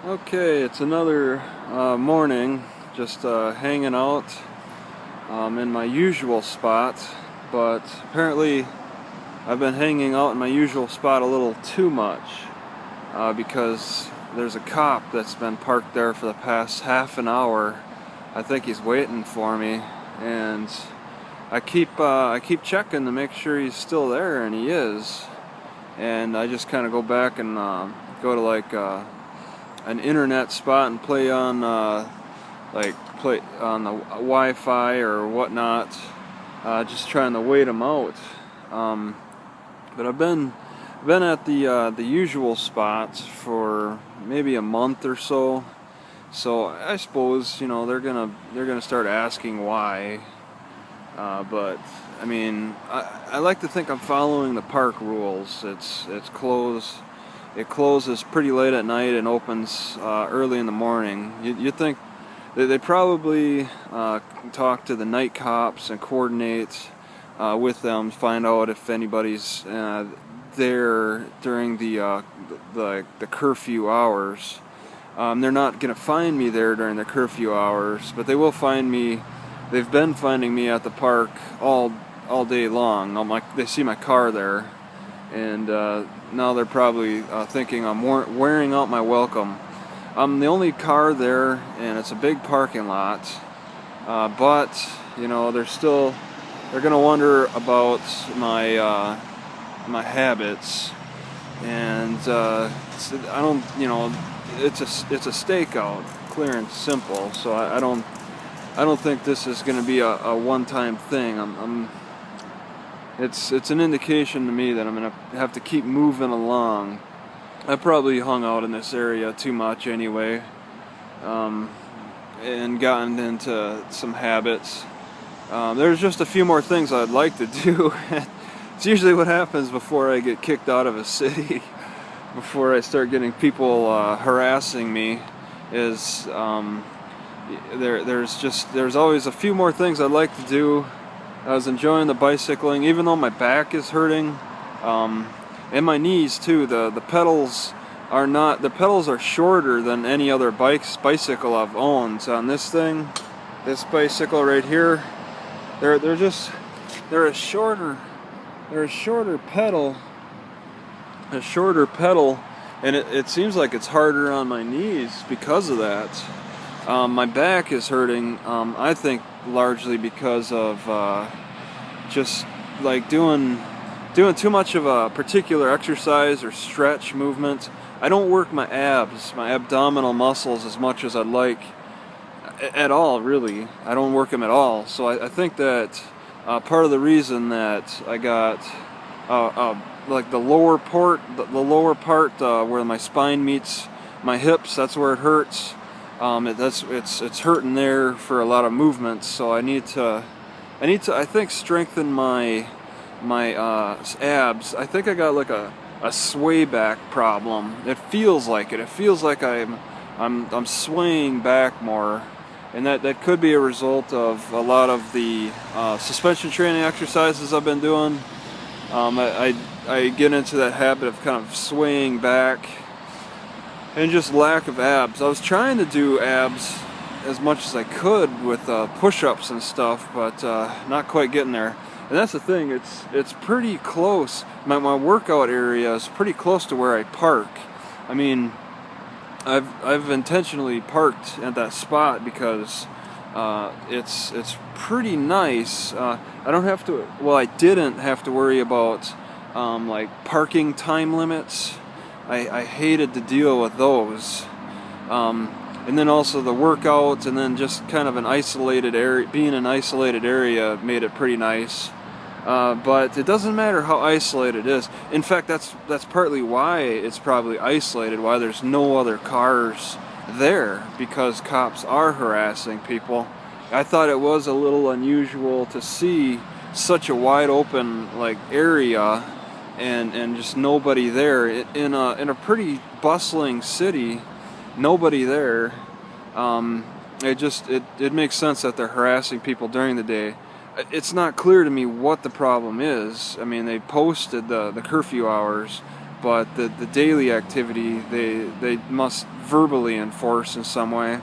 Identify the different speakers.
Speaker 1: Okay, it's another morning, just hanging out in my usual spot, but apparently I've been hanging out in my usual spot a little too much because there's a cop that's been parked there for the past half an hour. I think he's waiting for me, and I keep checking to make sure he's still there, and he is. And I just kind of go back and go to an internet spot and play on play on the Wi-Fi or whatnot, just trying to wait him out. But I've been at the usual spots for maybe a month or so. So I suppose they're gonna start asking why. But I mean, I like to think I'm following the park rules. It's closed. It closes pretty late at night and opens early in the morning. You think they probably talk to the night cops and coordinate with them, find out if anybody's there during the curfew hours. They're not going to find me there during the curfew hours, but they will find me. They've been finding me at the park all day long. They see my car there, and now they're probably thinking I'm wearing out my welcome. I'm the only car there, and it's a big parking lot. But they're gonna wonder about my habits, and I don't, it's a stakeout, clear and simple. So I don't think this is going to be a one-time thing. It's an indication to me that I'm going to have to keep moving along. I probably hung out in this area too much anyway, and gotten into some habits. There's just a few more things I'd like to do. It's usually what happens before I get kicked out of a city, before I start getting people harassing me, is there's always a few more things I'd like to do. I was enjoying the bicycling, even though my back is hurting, and my knees too. The pedals are shorter than any other bicycle I've owned. So on this bicycle right here, they're a shorter pedal, and it seems like it's harder on my knees because of that. My back is hurting, I think largely because of just like doing too much of a particular exercise or stretch movement. I don't work my abdominal muscles as much as I'd like at all, really. I don't work them at all. So I think that part of the reason that I got like the lower part where my spine meets my hips, that's where it hurts. It's hurting there for a lot of movements, so I need to I think strengthen my abs. I think I got like a sway back problem. It feels like it. It feels like I'm swaying back more, and that could be a result of a lot of the suspension training exercises I've been doing. I get into that habit of kind of swaying back. And just lack of abs. I was trying to do abs as much as I could with push-ups and stuff, but not quite getting there. And that's the thing. It's pretty close. My workout area is pretty close to where I park. I mean, I've intentionally parked at that spot because it's pretty nice. I don't have to. Well, I didn't have to worry about like parking time limits. I hated to deal with those, and then also the workout, and then just kind of an isolated area. Being an isolated area made it pretty nice, but it doesn't matter how isolated it is. In fact, that's partly why it's probably isolated. Why there's no other cars there, because cops are harassing people. I thought it was a little unusual to see such a wide open area. And just nobody there in a pretty bustling city. Nobody there. It makes sense that they're harassing people during the day. It's not clear to me what the problem is. I mean, they posted the curfew hours, but the daily activity they must verbally enforce in some way.